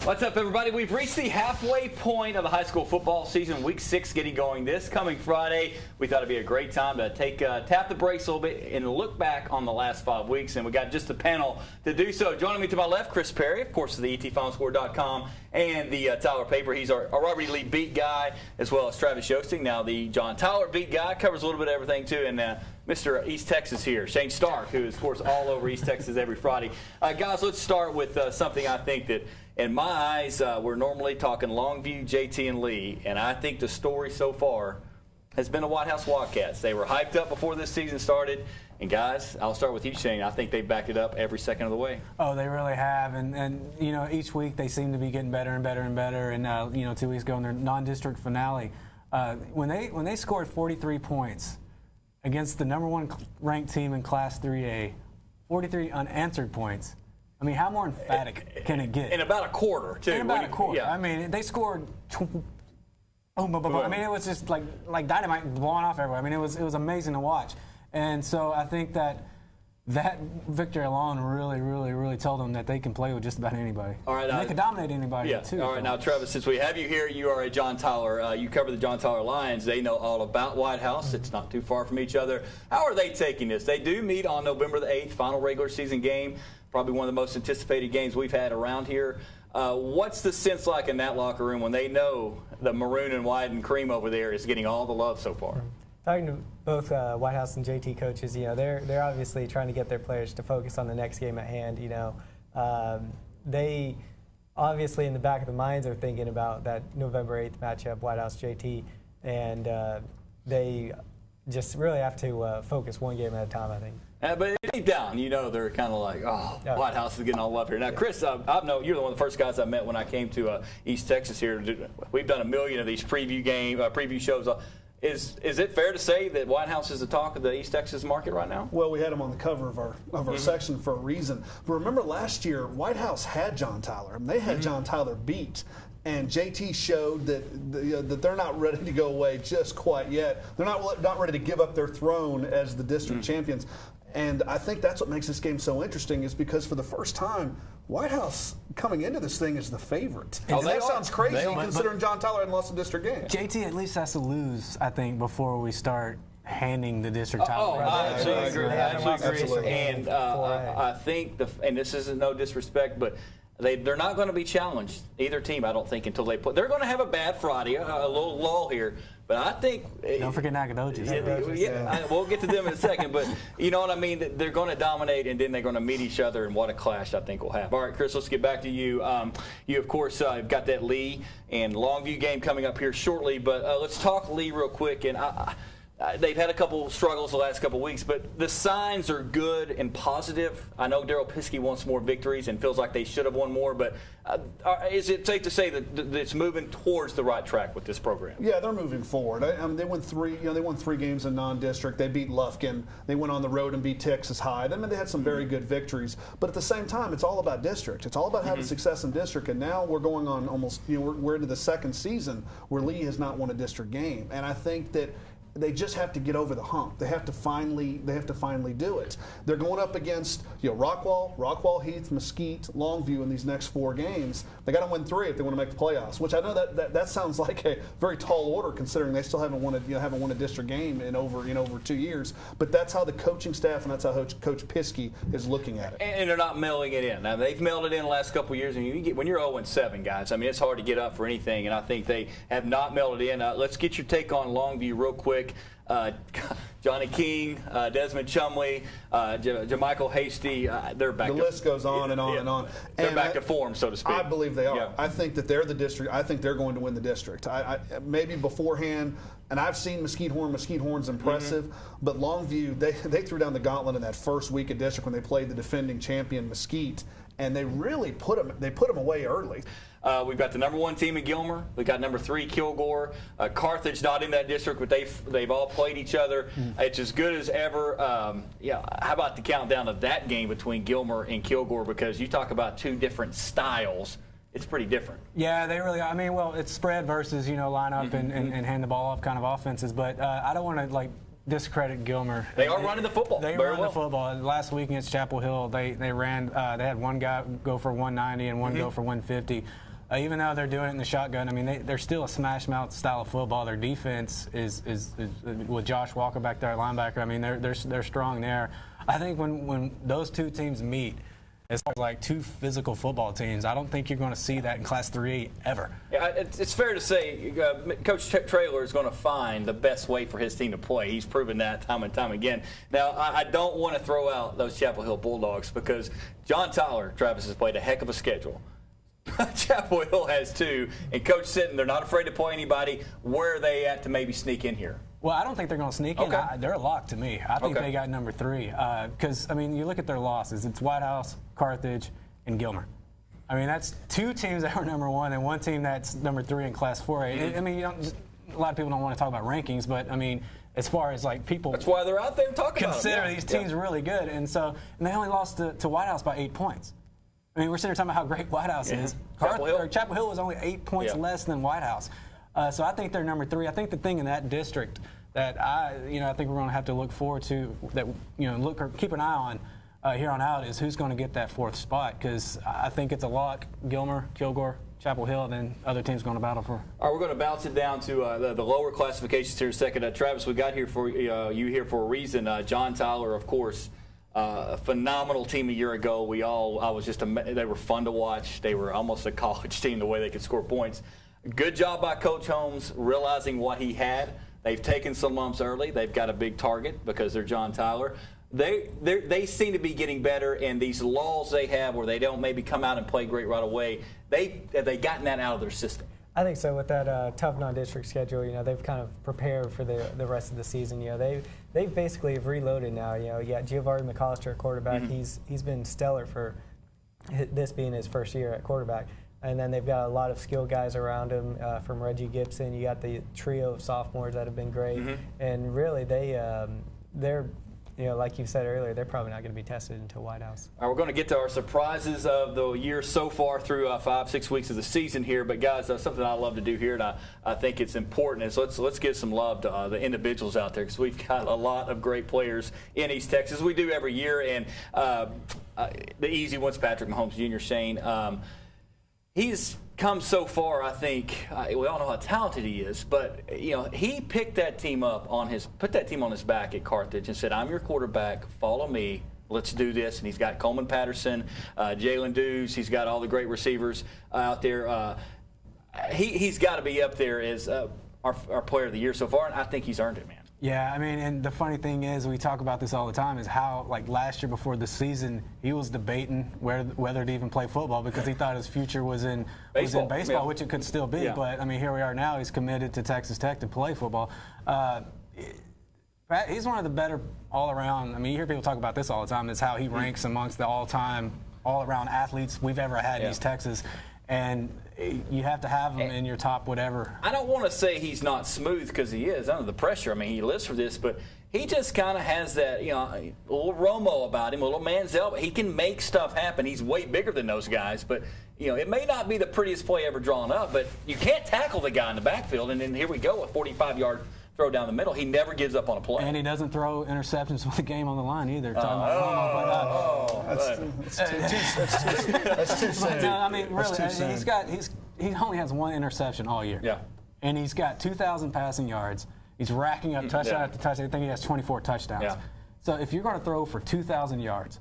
What's up, everybody? We've reached the halfway point of the high school football season. Week 6 getting going this coming Friday. We thought it'd be a great time to tap the brakes a little bit and look back on the last 5 weeks. And we got just a panel to do so. Joining me to my left, Chris Perry, of course, of the ETFinalScore.com and the Tyler Paper. He's our Robert E. Lee beat guy, as well as Travis Yosting, now the John Tyler beat guy. Covers a little bit of everything, too. And Mr. East Texas here, Shane Stark, who is, of course, all over East Texas every Friday. Guys, let's start with something I think that, in my eyes, we're normally talking Longview, JT, and Lee, and I think the story so far has been the White House Wildcats. They were hyped up before this season started, and guys, I'll start with you, Shane. I think they backed it up every second of the way. Oh, they really have, and you know, each week they seem to be getting better and better and better. And you know, 2 weeks ago in their non-district finale, when they scored 43 points against the #1 ranked team in Class 3A, 43 unanswered points. I mean, how more emphatic can it get? In about a quarter, too. In about a quarter. Yeah. I mean, they scored. I mean, it was just like dynamite blowing off everywhere. I mean, it was amazing to watch. And so I think that victory alone really told them that they can play with just about anybody. All right, and they can dominate anybody, too. All right, now, Travis, since we have you here, you are a John Tyler. You cover the John Tyler Lions. They know all about White House. It's not too far from each other. How are they taking this? They do meet on November the 8th, final regular season game. Probably one of the most anticipated games we've had around here. What's the sense like in that locker room when they know the maroon and white and cream over there is getting all the love so far? Talking to both White House and JT coaches, you know, they're obviously trying to get their players to focus on the next game at hand. You know, they obviously in the back of their minds are thinking about that November 8th matchup, White House JT, and they just really have to focus one game at a time, I think. But deep down, you know, they're kind of like, oh, White House is getting all love here. Now, Chris, I know you're one of the first guys I met when I came to East Texas here. We've done a million of these preview shows. Is it fair to say that White House is the talk of the East Texas market right now? Well, we had him on the cover of our section for a reason. But remember last year, White House had John Tyler. They had John Tyler beat. And JT showed that they're not ready to go away just quite yet. They're not ready to give up their throne as the district champions. And I think that's what makes this game so interesting is because for the first time, White House coming into this thing is the favorite. And that sounds crazy considering John Tyler hadn't lost a district game. JT at least has to lose, I think, before we start handing the district title. I absolutely agree. Absolutely. And I think, and this isn't no disrespect, but they're not going to be challenged, either team, I don't think, until they play. They're going to have a bad Friday, a little lull here. But I think... Don't forget Nacogdoches. We'll get to them in a second. But you know what I mean? They're going to dominate, and then they're going to meet each other, and what a clash I think we'll have. All right, Chris, let's get back to you. You, of course, have got that Lee and Longview game coming up here shortly. But let's talk Lee real quick. And they've had a couple struggles the last couple weeks, but the signs are good and positive. I know Darryl Piskey wants more victories and feels like they should have won more, but is it safe to say that it's moving towards the right track with this program? Yeah, they're moving forward. I mean, they won three games in non-district. They beat Lufkin. They went on the road and beat Texas High. I mean, they had some very good victories, but at the same time, it's all about district. It's all about having success in district, and now we're going on almost, we're into the second season where Lee has not won a district game, and I think that they just have to get over the hump. They have to finally do it. They're going up against Rockwall, Heath, Mesquite, Longview in these next 4 games. They got to win 3 if they want to make the playoffs. Which I know that sounds like a very tall order considering they still haven't won a district game in over 2 years. But that's how the coaching staff and that's how Coach Piskey is looking at it. And they're not mailing it in. Now they've mailed it in the last couple of years, and when you're 0-7, guys, I mean it's hard to get up for anything. And I think they have not mailed it in. Let's get your take on Longview real quick. Johnny King, Desmond Chumley, Jermichael Hasty, they're back. The list goes on and on and on. They're back to form, so to speak. I believe they are. Yeah. I think that they're the district. I think they're going to win the district. Maybe beforehand, and I've seen Mesquite Horn. Mesquite Horn's impressive, but Longview, they threw down the gauntlet in that first week of district when they played the defending champion Mesquite, and they really put them away early. We've got the #1 team in Gilmer. We've got #3 Kilgore. Carthage not in that district, but they've all played each other. It's as good as ever. How about the countdown of that game between Gilmer and Kilgore? Because you talk about 2 different styles. It's pretty different. Yeah, they really are. I mean, well, it's spread versus, line up and hand the ball off kind of offenses. But I don't want to, discredit Gilmer. They are running the football. They run the football. Last week against Chapel Hill, they ran. They had one guy go for 190 and one go for 150. Even though they're doing it in the shotgun, I mean, they're still a smash mouth style of football. Their defense is with Josh Walker back there at linebacker. I mean, they're strong there. I think when those two teams meet, as far as like two physical football teams, I don't think you're going to see that in Class 3A ever. Yeah, it's fair to say Coach Traylor is going to find the best way for his team to play. He's proven that time and time again. Now, I don't want to throw out those Chapel Hill Bulldogs because John Tyler, Travis, has played a heck of a schedule. Chapel Hill has too, and Coach Sitton, they're not afraid to play anybody. Where are they at to maybe sneak in here? Well, I don't think they're going to sneak in. They're a lock to me. I think they got number 3. Because, I mean, you look at their losses. It's White House, Carthage, and Gilmer. I mean, that's 2 teams that were number 1 and 1 team that's number 3 in Class 4A. Mm-hmm. I mean, a lot of people don't want to talk about rankings, but, I mean, as far as, like, people... That's why they're out there talking about them. Consider these teams really good. And they only lost to White House by 8 points. I mean, we're sitting here talking about how great White House is. Chapel Hill was only 8 points less than White House. So I think they're number 3. I think the thing in that district that I think we're going to have to look forward to, that keep an eye on here on out, is who's going to get that 4th spot, because I think it's a lock. Gilmer, Kilgore, Chapel Hill, and then other teams going to battle for. All right, we're going to bounce it down to the lower classifications here in a second. Travis, we got here for you here for a reason. John Tyler, of course. A phenomenal team a year ago. They were fun to watch. They were almost a college team the way they could score points. Good job by Coach Holmes realizing what he had. They've taken some lumps early. They've got a big target because they're John Tyler. They seem to be getting better, and these lulls they have where they don't maybe come out and play great right away, have they gotten that out of their system? I think so. With that tough non-district schedule, they've kind of prepared for the rest of the season. They've basically have reloaded now. You got Giovanni McAllister at quarterback. Mm-hmm. He's been stellar for this being his first year at quarterback. And then they've got a lot of skilled guys around him, from Reggie Gibson. You got the trio of sophomores that have been great. Mm-hmm. And really, they're like you said earlier, they're probably not going to be tested until White House. All right, we're going to get to our surprises of the year so far through 5-6 weeks of the season here. But guys, something I love to do here, and I think it's important, is let's give some love to the individuals out there, because we've got a lot of great players in East Texas. We do every year, and the easy one's Patrick Mahomes Jr. Shane. He's come so far, I think. We all know how talented he is, but he picked that team put that team on his back at Carthage and said, "I'm your quarterback. Follow me. Let's do this." And he's got Coleman Patterson, Jalen Dews. He's got all the great receivers out there. He's got to be up there as our player of the year so far, and I think he's earned it, man. Yeah, I mean, and the funny thing is, we talk about this all the time, is how, like, last year before the season, he was debating whether to even play football because he thought his future was in baseball, which it could still be. Yeah. But, I mean, here we are now. He's committed to Texas Tech to play football. He's one of the better all-around. I mean, you hear people talk about this all the time. Is how he ranks amongst the all-time, all-around athletes we've ever had in East Texas. And you have to have him in your top whatever. I don't want to say he's not smooth, because he is under the pressure. I mean, he lives for this, but he just kind of has that, a little Romo about him, a little Manziel. But he can make stuff happen. He's way bigger than those guys, but it may not be the prettiest play ever drawn up, but you can't tackle the guy in the backfield. And then here we go, a 45-yard throw down the middle. He never gives up on a play. And he doesn't throw interceptions with the game on the line either. That's too soon. No, I mean, really, he only has 1 interception all year. Yeah. And he's got 2,000 passing yards. He's racking up touchdown after touchdown. I think he has 24 touchdowns. Yeah. So if you're going to throw for 2,000 yards,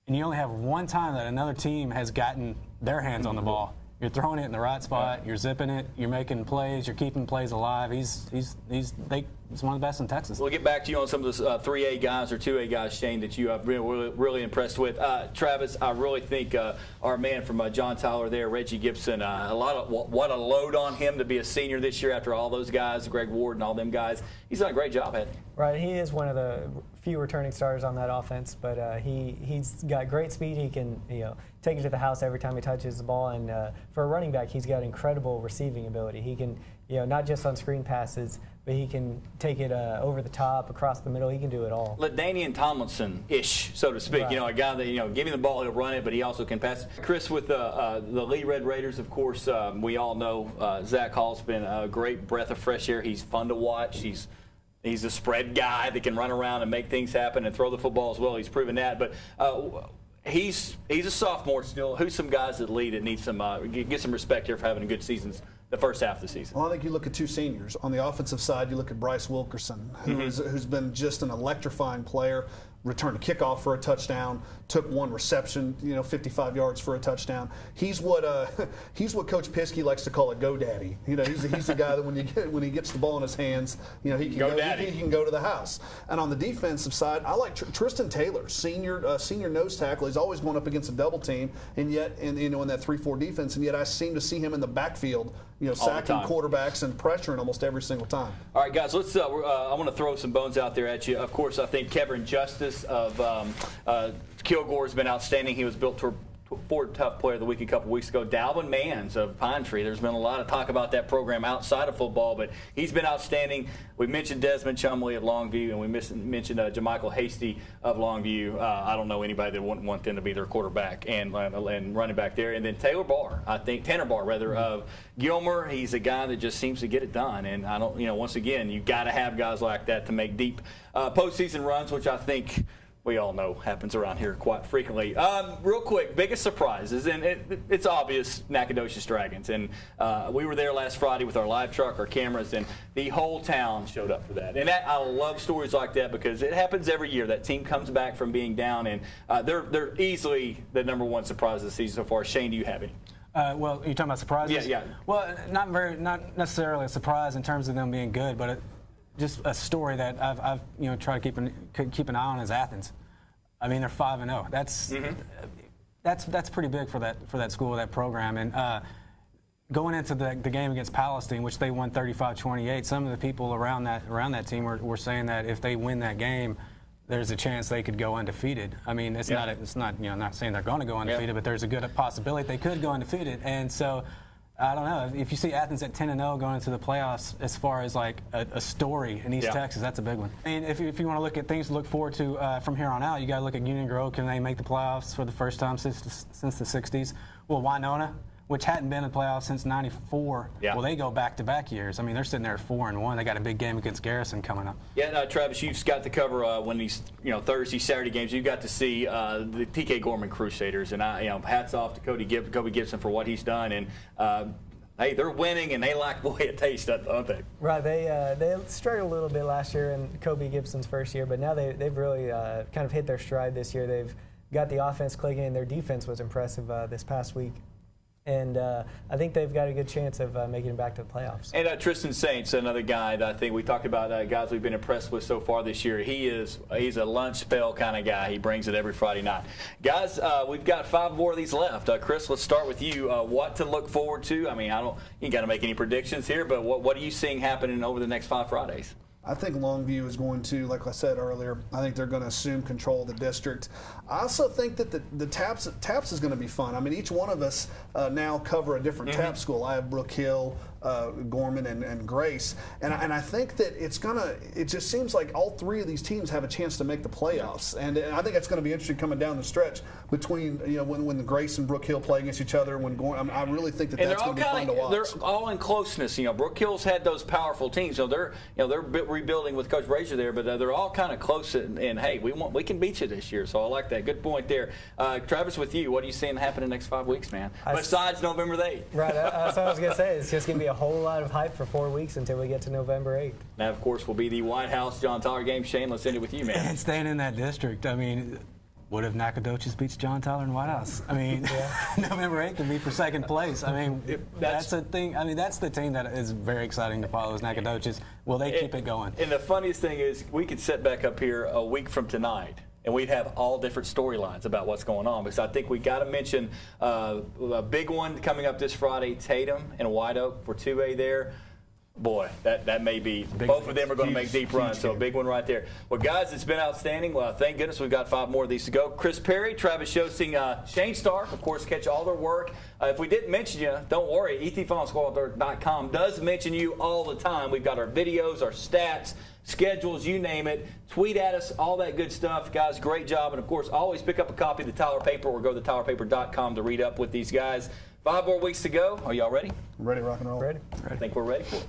and you only have 1 time that another team has gotten their hands on the ball, you're throwing it in the right spot. You're zipping it. You're making plays. You're keeping plays alive. He's one of the best in Texas. We'll get back to you on some of the 3A guys or 2A guys, Shane, that you have been really impressed with. Travis, I really think our man from John Tyler there, Reggie Gibson, what a load on him to be a senior this year after all those guys, Greg Ward and all them guys. He's done a great job, hasn't he? Right, he is one of the few returning starters on that offense, but he's got great speed. He can take it to the house every time he touches the ball, and for a running back, he's got incredible receiving ability. He can not just on screen passes, but he can take it over the top, across the middle. He can do it all. LaDainian Tomlinson-ish, so to speak. Right. A guy that give him the ball, he'll run it, but he also can pass. Chris, with the Lee Red Raiders, of course, we all know Zach Hall's been a great breath of fresh air. He's fun to watch. He's a spread guy that can run around and make things happen and throw the football as well. He's proven that. But he's a sophomore still. Who's some guys that lead that need some get some respect here for having a good seasons the first half of the season? Well, I think you look at two seniors. On the offensive side, you look at Bryce Wilkerson, who's been just an electrifying player. Returned a kickoff for a touchdown, took one reception, 55 yards for a touchdown. He's what Coach Piskey likes to call a GoDaddy. He's the guy that when he gets the ball in his hands, he can go to the house. And on the defensive side, I like Tristan Taylor, senior nose tackle. He's always going up against a double team, and yet in that 3-4 defense, and yet I seem to see him in the backfield, sacking quarterbacks and pressuring almost every single time. All right, guys, let's. I want to throw some bones out there at you. Of course, I think Kevin Justice of Kilgore has been outstanding. He was built for Ford Tough Player of the Week a couple weeks ago. Dalvin Manns of Pine Tree. There's been a lot of talk about that program outside of football, but he's been outstanding. We mentioned Desmond Chumley of Longview, and we mentioned JaMichael Hasty of Longview. I don't know anybody that wouldn't want them to be their quarterback and running back there. And then Tanner Barr, of Gilmer. He's a guy that just seems to get it done. And I don't, once again, you got to have guys like that to make deep postseason runs, which I think we all know happens around here quite frequently. Real quick, biggest surprises, and it's obvious, Nacogdoches Dragons. And we were there last Friday with our live truck, our cameras, and the whole town showed up for that. And I love stories like that because it happens every year. That team comes back from being down, and they're easily the #1 surprise of the season so far. Shane, do you have any? Well, you're talking about surprises? Yeah. Well, not necessarily a surprise in terms of them being good, but just a story that I've tried to keep an eye on is Athens. I mean, they're 5-0. That's pretty big for that school, that program. And going into the game against Palestine, which they won 35-28, some of the people around that team were saying that if they win that game, there's a chance they could go undefeated. I mean, it's not not saying they're going to go undefeated, but there's a good possibility they could go undefeated. And so, I don't know. If you see Athens at 10-0 going into the playoffs, as far as like a story in East Texas, that's a big one. I mean, if you want to look at things to look forward to from here on out, you got to look at Union Grove. Can they make the playoffs for the first time since the 60s? Well, Winona, which hadn't been in the playoffs since '94. Well, they go back-to-back years. I mean, they're sitting there at 4-1. They got a big game against Garrison coming up. Yeah, Travis, you've got to cover when these Thursday, Saturday games. You got to see the TK Gorman Crusaders, and hats off to Kobe Gibson for what he's done. And hey, they're winning, and they like the way it tastes, don't they? Right. They struggled a little bit last year in Kobe Gibson's first year, but now they've really kind of hit their stride this year. They've got the offense clicking, and their defense was impressive this past week. And I think they've got a good chance of making it back to the playoffs. And Tristan Saints, another guy that I think we talked about, guys we've been impressed with so far this year. He's a lunch spell kind of guy. He brings it every Friday night. Guys, we've got 5 more of these left. Chris, let's start with you. What to look forward to? I mean, you got to make any predictions here, but what are you seeing happening over the next 5 Fridays? I think Longview is going to, like I said earlier, I think they're going to assume control of the district. I also think that the TAPS is going to be fun. I mean, each one of us now cover a different TAPS school. I have Brook Hill, Gorman, and Grace. And I think that it just seems like all 3 of these teams have a chance to make the playoffs. And I think it's going to be interesting coming down the stretch between, when the Grace and Brook Hill play against each other. I really think that's going to be fun to watch. They're all in closeness. Brook Hill's had those powerful teams. They're rebuilding with Coach Brazier there, but they're all kind of close. And hey, we can beat you this year. So I like that. Good point there. Travis, with you, what are you seeing happen in the next 5 weeks, man? Besides November 8th. Right. That's what I was going to say. It's just going to be a whole lot of hype for 4 weeks until we get to November 8th. Now, of course, will be the White House John Tyler game. Shane, let's end it with you, man. And staying in that district, I mean, what if Nacogdoches beats John Tyler in White House? I mean, November 8th would be for second place. I mean, that's a thing. I mean, that's the team that is very exciting to follow is Nacogdoches. Will they keep it going? And the funniest thing is we could sit back up here a week from tonight, and we'd have all different storylines about what's going on. Because I think we got to mention a big one coming up this Friday, Tatum and White Oak for 2A there. Boy, that may be both of them are going to make deep runs, so a big one right there. Well, guys, it's been outstanding. Well, thank goodness we've got 5 more of these to go. Chris Perry, Travis Shosing, Shane Stark, of course, catch all their work. If we didn't mention you, don't worry. ETFunSquad.com does mention you all the time. We've got our videos, our stats, schedules, you name it. Tweet at us, all that good stuff. Guys, great job. And, of course, always pick up a copy of the Tyler Paper or go to TylerPaper.com to read up with these guys. 5 more weeks to go. Are y'all ready? Ready, rock and roll. Ready. I think we're ready for it.